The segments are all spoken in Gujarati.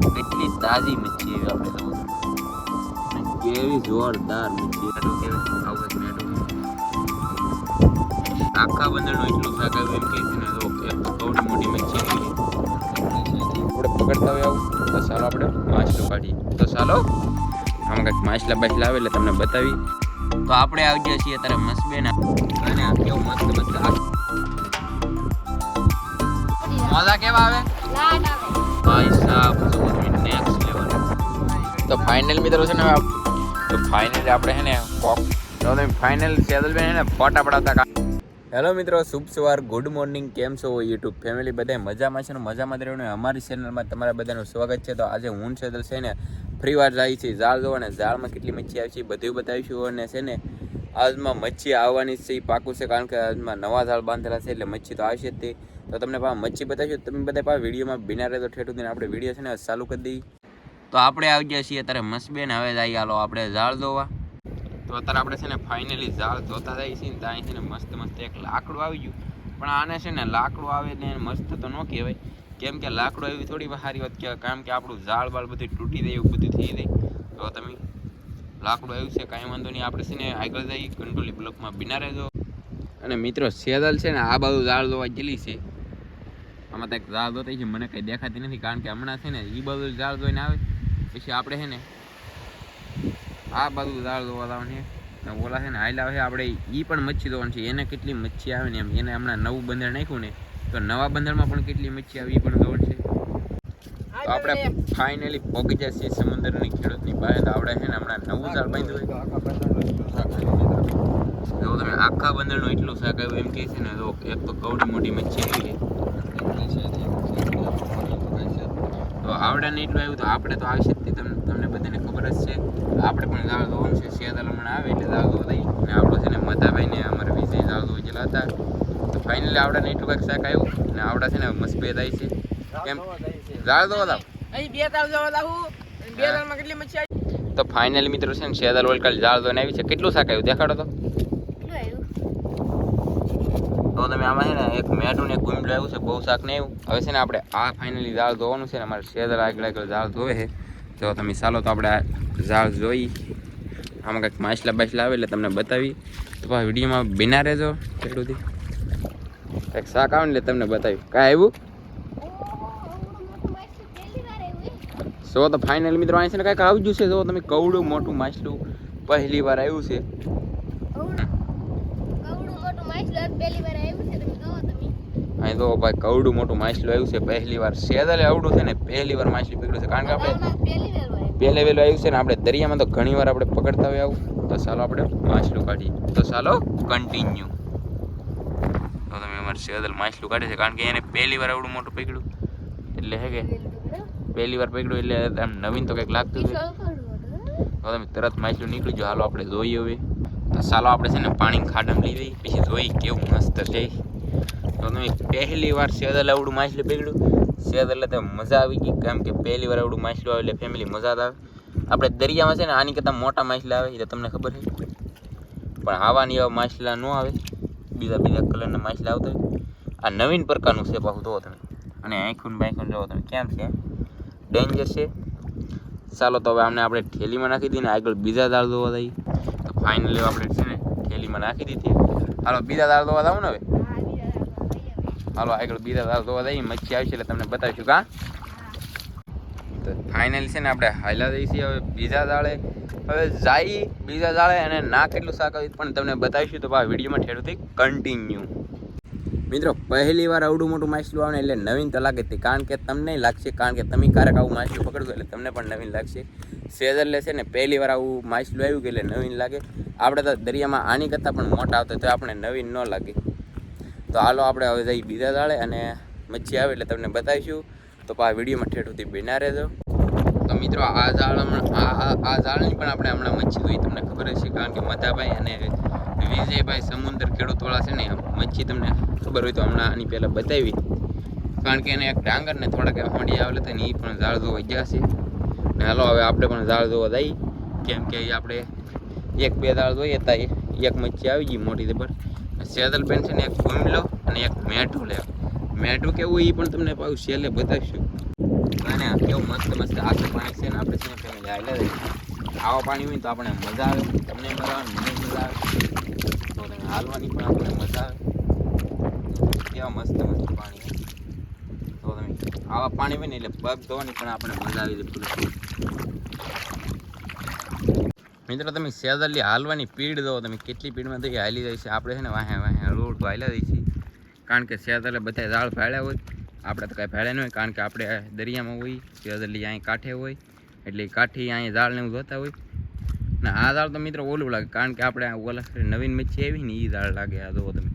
આ કેટલી તાજી મચ્છી એવી આપણે તો કેવી જોરદાર મચ્છી કેવાય આવું મેટો આખા બંદરનો એટલું શાક આવ્યું એમ કે છે ને તો કવડી મોટી મચ્છી આપણે પકડતા હોય આવું તો ચાલો આપણે માછલું કાઢીએ તો ચાલો આમાં કંઈક માછલા બાછલા આવે એટલે તમને બતાવી તો આપણે આવી ગયા છીએ અત્યારે મસબેન અને કેવું મસ્ત મસ્ત મજા કેવા આવે ભાઈ સાહેબ નેક્સ્ટ લેવલ તો ફાઇનલ મિત્રો છે ને તો ફાઇનલી આપણે છે ને કોક તો તમે ફાઇનલ સેદલ બેન ને ફોટા પડાવતા હેલો મિત્રો શુભ સવાર ગુડ મોર્નિંગ કેમ છો યુટ્યુબ ફેમિલી બધા મજામાં છે ને મજામાં જ રહેવાનું અમારી ચેનલમાં તમારા બધાનું સ્વાગત છે તો આજે હું સેદલ છે ને ફ્રી વાર જાય છે ઝાડ જોવા અને ઝાડમાં કેટલી મચ્છી આવી છે બધું બતાવીશું અને છે ને આજમાં મચ્છી આવવાની છે એ પાકું છે કારણ કે આજમાં નવા ઝાડ બાંધેલા છે એટલે મચ્છી તો આવશે જ તે તો તમને મચ્છી બતાવીશું તમે બધા વિડીયોમાં બિના રહેતો ઠેઠું થઈને આપણે વિડીયો છે ને ચાલુ કરી દઈએ તો આપણે આવી ગયા છીએ અત્યારે મસબેન હવે જઈએ હાલો આપણે ઝાડ જોવા તો અત્યારે આપણે છે ને ફાઇનલી ઝાડ જોતા જઈએ છીએ ને ત્યાં છે ને મસ્ત મસ્ત એક લાકડું આવી ગયું પણ આને છે ને લાકડું આવે ને મસ્ત તો ન કહેવાય કેમ કે લાકડું એવી થોડી સારી વાત કહેવાય કારણ કે આપણું ઝાડ બાળ બધું તૂટી જાય એવું બધું થઈ જાય તો તમે લાકડું આવ્યું છે કાંઈ વાંધો નહીં આપણે છે ને આગળ જઈએ કંટ્રોલી બ્લોકમાં બિના રહેજો અને મિત્રો સેદલ છે ને આ બાજુ ઝાડ જોવા ગયેલી છે આમાં તો એક ઝાડ જોતી છે મને કંઈ દેખાતી નથી કારણ કે હમણાં છે ને એ બાજુ ઝાડ જોઈને આવે પછી આપણે છે ને આ બાજુ ઝાડ જોવા લાવવાની છે ઓલા છે ને હાલ આવે છે આપણે એ પણ મચ્છી જોવાની છે એને કેટલી મચ્છી આવે ને એમ એને હમણાં નવું બંદર નાખ્યું ને તો નવા બંદરમાં પણ કેટલી મચ્છી આવે એ પણ જોવાની છે તો આપણે ફાઇનલી પહોંચી જાય છીએ સમુદ્રની ખેડૂતની પાસે તો આપણે છે ને હમણાં નવું ઝાડ બાંધ્યું હોય જો તમે આખા બંદરનું એટલું શાક આવ્યું એમ કહે છે ને તો એક તો કવડી મોટી મચ્છી આવી તો આવડા ને એટલું આવ્યું તો આપણે તો આવશે જ તમને બધાને ખબર જ છે આપણે પણ ઝાડ જોવાનું છે સેદલ હમણાં આવે એટલે ઝાડ જોવા દઈ ને આપણો છે ને મધાભાઈ ને અમારે વિજય ઝાડ જોવા ગયેલા હતા તો ફાઇનલી આવડા ને એટલું કંઈક શાક આવ્યું ને આવડા છે ને મસ્ત બે થાય છે કેમ ઝાડ જોવા દાવ તો ફાઇનલી મિત્રો છે ને સેદલ વલકાલ ઝાડ જોઈને આવી છે કેટલું શાક આવ્યું દેખાડો તો તમે આમાં છે ને એક મેઠું ને ગુંબડું આવ્યું છે બહુ શાક નહીં આવ્યું હવે છે ને આપણે આ ફાઇનલી ઝાડ ધોવાનું છે ને અમારે સેદલ આગળ ઝાડ ધોવે છે તો તમે ચાલો તો આપણે આ ઝાડ જોઈ આમાં કંઈક માછલા બાછલા આવે એટલે તમને બતાવી તો વિડીયોમાં બિના રહેજો કેટલુંથી કંઈક શાક આવે ને એટલે તમને બતાવી કાંઈ આવ્યું સો તો ફાઇનલી મિત્રો અહીં છે ને કાંઈક આવી ગયું છે જો તમે કવડું મોટું માછલું પહેલી વાર આવ્યું છે અહીં તો ભાઈ કવડું મોટું માછલું આવ્યું છે પહેલી વાર સેદલે આવડું છે ને પહેલી વાર માછલી પકડ્યું છે કારણ કે આપણે પહેલે વહેલું આવ્યું છે ને આપણે દરિયામાં તો ઘણી વાર આપણે પકડતા હોય આવું તો ચાલો આપણે માછલું કાઢીએ તો ચાલો કન્ટિન્યુ તો તમે અમારે સેદલ માછલું કાઢે છે કારણ કે એને પહેલી વાર આવડું મોટું પકડ્યું એટલે હે કે પહેલી વાર પકડ્યું એટલે આમ નવીન તો કંઈક લાગતું હોય તો તમે તરત માછલું નીકળી જાઓ હાલો આપણે જોઈએ હવે તો ચાલો આપણે છે ને પાણી ખાડામાં લઈ દઈએ પછી જોઈ કેવું મસ્ત છે તો તમે પહેલી વાર સેદલ આવડું માછલું પકડ્યું સેદલ એટલે મજા આવી ગઈ કેમ કે પહેલી વાર આવડું માછલું આવે એટલે ફેમિલી મજા આવે આપણે દરિયામાં છે ને આની કરતાં મોટા માછલા આવે એ તો તમને ખબર છે પણ આવાની એવા માછલા ન આવે બીજા કલરના માછલા આવતા હોય આ નવીન પ્રકારનું છે પાછું જોવો તમે અને આંખું બાંખું જોવો તમે કેમ છે ડેન્જર છે ચાલો તો હવે આમને આપણે થેલીમાં નાખી દઈએ ને આગળ બીજા દાળ જોવા દઈએ તો ફાઇનલી આપણે છે ને થેલીમાં નાખી દીધી હાલો બીજા દાળ જોવા દાવ ને હવે હાલો આગળ બીજા દાળ જોવા દઈએ મચ્છી આવશે એટલે તમને બતાવીશું કાં તો ફાઇનલી છે ને આપણે હાલ્યા દઈએ છીએ હવે બીજા દાળે હવે જાય બીજા દાળે અને ના કેટલું શાક આવ્યું પણ તમને બતાવીશું તો આ વિડીયોમાં ઠેરથી કન્ટિન્યુ મિત્રો પહેલી વાર આવડું મોટું માછલું આવે ને એટલે નવીન તો લાગે જ કારણ કે તમને લાગશે કારણ કે તમે ક્યારેક આવું માછલું પકડશો એટલે તમને પણ નવીન લાગશે સેદલ છે ને પહેલી વાર આવું માછલું આવ્યું કે એટલે નવીન લાગે આપણે તો દરિયામાં આની કરતાં પણ મોટા આવતા તો આપણે નવીન ન લાગે તો હાલો આપણે હવે જઈ બીજા દાળે અને મચ્છી આવે એટલે તમને બતાવીશું તો આ વિડીયોમાં ઠેઠુંથી બિના રહેજો તો મિત્રો આ ઝાડની પણ આપણે હમણાં મચ્છી જોઈ તમને ખબર હશે કારણ કે મધાભાઈ અને વિજયભાઈ સમુદ્ર ખેડૂતવાળા છે ને મચ્છી તમને ખબર હોય તો હમણાં આની પહેલાં બતાવી કારણ કે એને એક ડાંગર ને થોડાક હોંડી આવેલા હતા ને એ પણ ઝાડ જોવા ગયા છે ને હાલો હવે આપણે પણ ઝાડ જોવા જઈએ કેમ કે આપણે એક બે ઝાડ જોઈએ હતા એક મચ્છી આવી ગઈ મોટી જબર સેદલ પેન છે ને એક ગુમલો અને એક મેઠું લે મેઠું કેવું એ પણ તમને પાછું છેલ્લે બતાવીશું અને કેવું મસ્ત મસ્ત આખું પાણી છે ને આપણે છે ને ફેમિલી હાલે આવા પાણી હોય તો આપણે મજા આવે, તમને મજા આવે, મને મજા આવે, તો તમે હાલવાની પણ આપણને મજા આવે. કેવા મસ્ત મસ્ત પાણી છે. તો તમે આવા પાણી હોય ને એટલે પગ ધોવાની પણ આપણે મજા આવી જાય. મિત્રો તમે સેદલી હાલવાની સ્પીડ દો, તમે કેટલી સ્પીડમાં તો હાલી જાય છે. આપણે છે ને વાહે વાહે હળવું તો હાલ્યા દઈએ છીએ, કારણ કે સેદલે બધા ઝાડ ફાળ્યા હોય, આપણે તો કાંઈ ફાળ્યા ન હોય, કારણ કે આપણે દરિયામાં હોય, સેદલી અહીં કાંઠે હોય, એટલે કાઠી અહીં ઝાડ ને એવું જોતા હોય ને. આ ઝાડ તો મિત્રો ઓલું લાગે, કારણ કે આપણે ઓલા નવીન મચ્છી આવી ને એ ઝાડ લાગે. આ જુઓ તમે,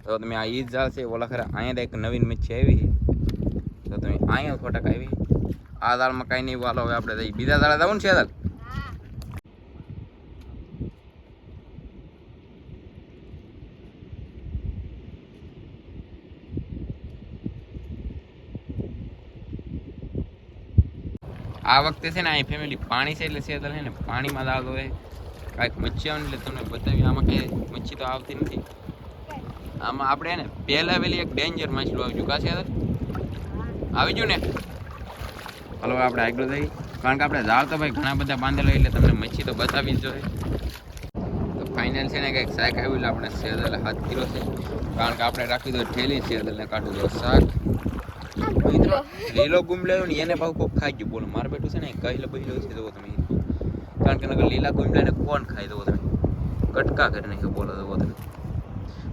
તો તમે આ એ જ ઝાડ છે ઓલા ખરા અહીંયા એક નવીન મચ્છી આવી, તો તમે અહીંયા ખોટાક આવી. આ ઝાડમાં કાંઈ નહીં વાલો. હવે આપણે બીજા ઝાડ જવું ને સેદલ. આ વખતે છે ને અહીં ફેમિલી પાણી છે એટલે સેદલ છે ને પાણીમાં દાળ હોય કાંઈક મચ્છી આવે એટલે તમને બતાવી. આમાં કે મચ્છી તો આવતી નથી. આમાં આપણે ને પહેલા વેલી એક ડેન્જર માછલું આવી ગયું. કા સેદલ આવી ગયું ને. હલો આપણે આગળ જઈએ, કારણ કે આપણે ઝાડ તો ભાઈ ઘણા બધા બાંધેલા એટલે તમને મચ્છી તો બતાવી જ જોઈએ. તો ફાઇનલ છે ને કંઈક શાક આવ્યું એટલે આપણે સેદલ હાથ કિલો છે, કારણ કે આપણે રાખી દો ઠેલી સેદલને કાઢું દો શાક. મિત્રો લીલો ગુમલાયો ને એને પાછું કોક ખાઈ ગયું. બોલો મારું બેટું છે ને કહેલો બહેલો છે. જુઓ તમે, કારણ કે નકર લીલા ગુમલાને કોણ ખાઈ દો તમે, કટકા કરી નાખ્યો. બોલો જુઓ તમે,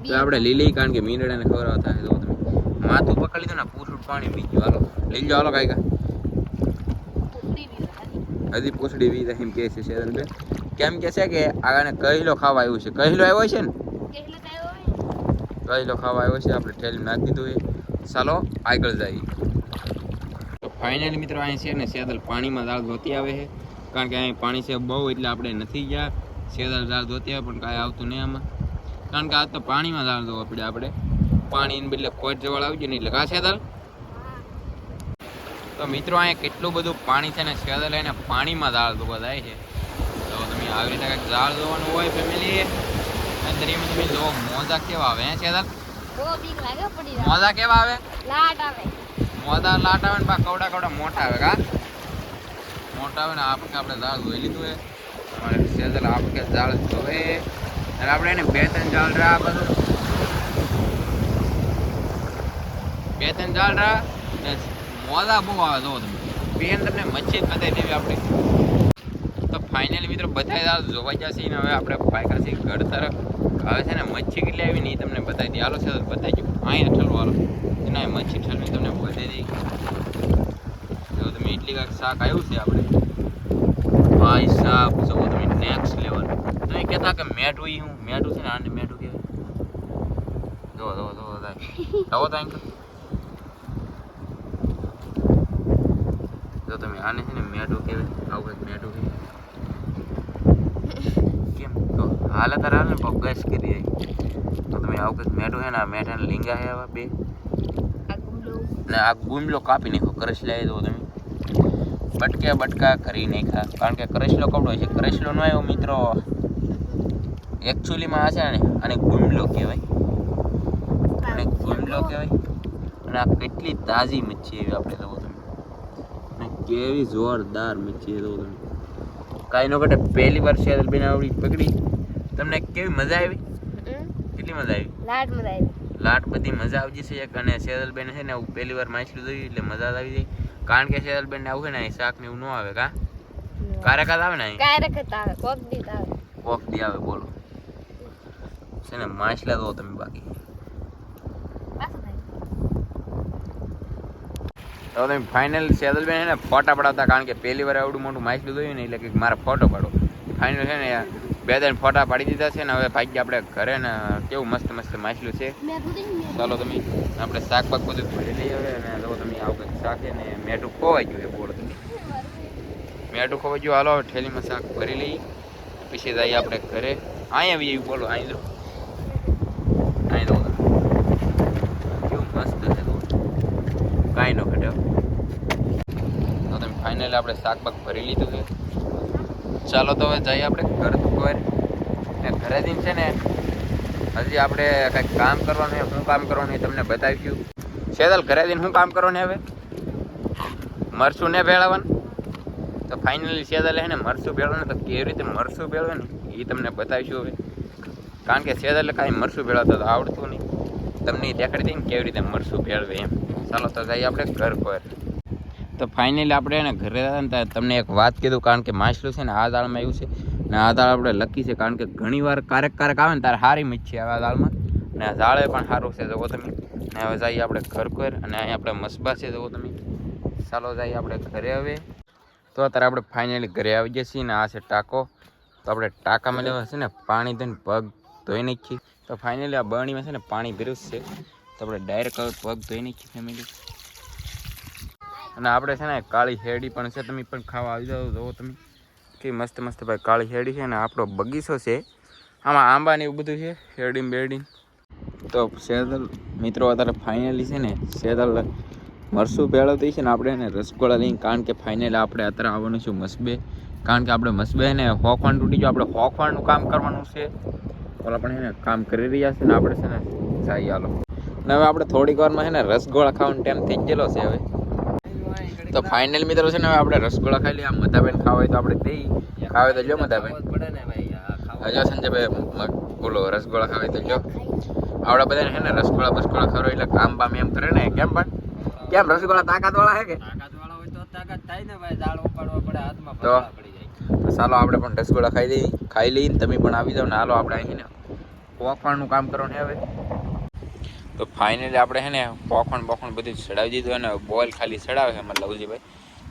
તો આપણે લીલી, કારણ કે મીંડળાને ખવડાવતા થાય. જુઓ તમે માથું પકડી લીધું ને પૂછડું પાણી પી ગયું. હાલો લઈ જાઓ, હાલો કાંઈ હજી પૂછડી વી એમ કહે છે શેરનબેન. કેમ કે છે કે આને કહેલો ખાવા આવ્યું છે. કહેલો આવ્યો છે ને, કહેલો ખાવા આવ્યો છે. આપણે ઠેલી નાખી દીધું છે. ચાલો આગળ જઈએ. તો ફાઇનલી મિત્રો અહીં છે ને સેદલ પાણીમાં દાળ ધોતી આવે છે, કારણ કે અહીં પાણી છે બહુ, એટલે આપણે નથી ગયા. સેદલ દાળ ધોતી આવે પણ કાંઈ આવતું નહીં આમાં, કારણ કે આ તો પાણીમાં દાળ ધોવા પડે. આપણે પાણીને બદલે કોટ જવાળ આવી જાય ને એટલે. કા સેદલ. તો મિત્રો અહીંયા કેટલું બધું પાણી છે ને સેદલ એને પાણીમાં દાળ ધોવા જાય છે. તો તમે આવી રીતે કંઈક દાળ ધોવાનું હોય ફેમિલી. અંદર એમ તમે જો મોજા કેવા આવે હે સેદલ. મોજા કેવા આવે? લાટ આવે. મોજા લાટ આવે ને બા કવડા કવડા મોટા આવે. કા મોટા આવે ને આપણે દાળ ધોઈ લીધું હે. અમારે સેદલ આપણે દાળ ધોવે અને આપણે એને 2-3 જાળ રા બધું 2-3 જાળ રા ને મોજા બહુ આવે. જો તમે બેન તમને મચ્છી બતાવી દેવી આપણે. તો ફાઇનલી મિત્રો બધા દાળ જોવાઈ જશે ને. હવે આપણે પાયકા છે ઘર તરફ. હવે છે ને મચ્છી કેટલી આવી ને એ તમને બતાવી દઈએ. હાલો છે બતાવી ગયું અહીંયા ઠલવું. હાલો એના મચ્છી ઠલવી તમને બતાવી દઈ. જો તમે એટલી કાંઈક શાક આવ્યું છે આપણે. ભાઈ સાહેબ જુઓ તમે નેક્સ્ટ લેવલ. તમે કહેતા કે મેઠું એ હું મેઠું છે ને આને મેઠું કહેવાય. જો જો જો આવો તો અહીં જો તમે આને છે ને મેઠું કહેવાય. આવું કંઈક મેઠું કહેવાય. કેમ તો હાલ હાલ ને ગેસ કરી દે. તો તમે આવું કંઈક મેઠું છે ને આ મેઠાને લીંગા છે આવા બે ને આ ગુમલો કાપી નાખો. કરસલા દો તમે બટકા બટકા કરી નાખ્યા, કારણ કે કરસલો કપડો છે. કરસલો નો આવ્યો મિત્રો, એકચ્યુઅલીમાં આ છે ને અને ગુમલો કહેવાય. અને ગુમલો કહેવાય. અને આ કેટલી તાજી મચ્છી એવી આપણે જુઓ તમે, અને કેવી જોરદાર મચ્છી જુઓ તમે. કાંઈ નો ઘટે. પહેલી વાર સેદલ બનાવડી પકડી. તમને કેવી મજા આવી? કેટલી મજા આવી? લાટ બધી મજા આવી જશે. અને સેદલબેન છે ને પહેલી વાર માછલું જોયું એટલે મજા જ આવી જાય, કારણ કે સેદલબેન ને આવું છે ને શાક ને એવું ન આવે. કા કારક આવે ને કોક દી આવે. બોલો છે ને માછલા દો તમે. બાકી તો તમે ફાઇનલ સેદલબેન છે ને ફોટા પડાવતા, કારણ કે પહેલી વાર આવડું મોટું માછલું જોયું ને એટલે કે મારા ફોટો પાડો. ફાઇનલ છે ને 2-3 ફોટા પાડી દીધા છે ને. હવે ભાગ્ય આપણે ઘરે ને કેવું મસ્ત મસ્ત માછલું છે. ચાલો તમે આપણે શાક બાક બધું ભરી લઈએ. હવે અને જો તમે આવું કંઈક શાક છે ને મેઠું ખોવાઈ ગયું. બોલો તમે મેઠું ખોવાઈ ગયું. હાલો હવે ઠેલીમાં શાક ભરી લઈએ, પછી જઈએ આપણે ઘરે. અહીંયા આવી એવી. બોલો અહીં જો અહીં જો કેવું મસ્ત છે. કાંઈ ન ઘટે. તો તમે ફાઇનલી આપણે શાક બાક ભરી લીધું છે. ચાલો તો હવે જઈએ આપણે ઘર પર. ને ઘરે જઈને છે ને હજી આપણે કંઈક કામ કરવાનું. શું કામ કરવાનું એ તમને બતાવીશું. સેદલ ઘરે જઈને શું કામ કરવાનું હવે? મરચું ને ભેળવવાનું. તો ફાઇનલી સેદલે હે ને મરચું ભેળવે તો કેવી રીતે મરચું ભેળવે ને એ તમને બતાવીશું હવે. કારણ કે સેદલે કાંઈ મરચું ભેળવતા તો આવડતું નહીં. તમને દેખાડી દઈએ ને કેવી રીતે મરચું ભેળવે એમ. ચાલો તો જઈએ આપણે ઘર પર. તો ફાઇનલી આપણે એને ઘરે હતા ને તમને એક વાત કીધું, કારણ કે માછલું છે ને આ દાળમાં આવ્યું છે ને આ દાળ આપણે લખી છે, કારણ કે ઘણી વાર કારક આવે ને ત્યારે સારી મચ્છી આવે આ દાળમાં, ને આ દાળે પણ સારું છે જુઓ તમે. ને હવે જઈએ આપણે ઘર પર, અને અહીંયા આપણે મસબા છે જુઓ તમે. ચાલો જઈએ આપણે ઘરે હવે. તો અત્યારે આપણે ફાઇનલી ઘરે આવી જઈએ છીએ ને આ છે ટાંકો. તો આપણે ટાંકામાં લેવા છે ને પાણી દઈને પગ ધોઈ નાખીએ. તો ફાઇનલી આ બરણીમાં છે ને પાણી ભર્યું છે, તો આપણે ડાયરેક્ટ પગ ધોઈ નાખીએ ફેમિલી. અને આપણે છે ને કાળી હેડી પણ છે, તમે પણ ખાવા આવી જાઓ. જુઓ તમે કે મસ્ત મસ્ત ભાઈ કાળી હેડી છે ને આપણો બગીચો છે, આમાં આંબા ને એવું બધું છે હેડીમ બેડીમ. તો સેદલ મિત્રો અત્યારે ફાઇનલી છે ને સેદલ મરસું ભેળવતી છે ને આપણે એને રસગોળા લઈને, કારણ કે ફાઇનલી આપણે અત્યારે આવવાનું છું મસબે. કારણ કે આપણે મસબે ને હોખવાણ તૂટી ગયો, આપણે હોખવાણનું કામ કરવાનું છે. તો આપણે એને કામ કરી રહ્યા છે ને આપણે છે ને જઈ હાલો. ને હવે આપણે થોડીક વારમાં છે ને રસગોળા ખાવાનો ટાઈમ થઈ ગયેલો છે હવે. તો ફાઇનલ મિત્રો છે ને હવે આપણે રસગોળા ખાઈ લઈએ. મધાબેન ખાવા હોય તો આપણે દઈ ખાવે તો જો મધાબેન. હજો સંજયભાઈ બોલો રસગોળા ખાવે તો જો. આવડા બધાને છે ને રસગોળા બસગોળા ખરો એટલે કામ બામ એમ કરે ને. કેમ પણ કેમ રસગોળા તાકાત વાળા હે કે? તાકાતવાળા હોય તો તાકાત થાય ને ભાઈ, દાળ ઉપાડવા પડે, હાથમાં તો પડી જાય. ચાલો આપણે પણ રસગોળા ખાઈ લઈને તમે પણ આવી જાઓ ને. હાલો આપણે અહીં ને પોખવાણનું કામ કરવાનું હવે. તો ફાઇનલી આપણે છે ને પોખણ બોખણ બધું ચડાવી દીધું, અને બોઇલ ખાલી ચડાવે છે અમારે લવજીભાઈ.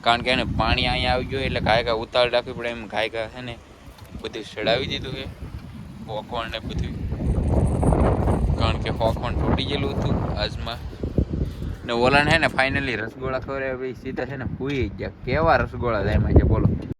કારણ કે એને પાણી અહીંયા આવી ગયું એટલે ઘાય ઘા ઉતાર રાખવી પડે, એમ ઘાય ઘા છે ને બધું ચડાવી દીધું છે પોખણ ને બધું. કારણ કે પોખણ તૂટી ગયેલું હતું આજમાં. ને ઓલાને છે ને ફાઇનલી રસગોળા ખવડાવ્યા પછી સીધા છે ને હુઈ ગયા. કેવા રસગોળા થાય એમાં છે બોલો.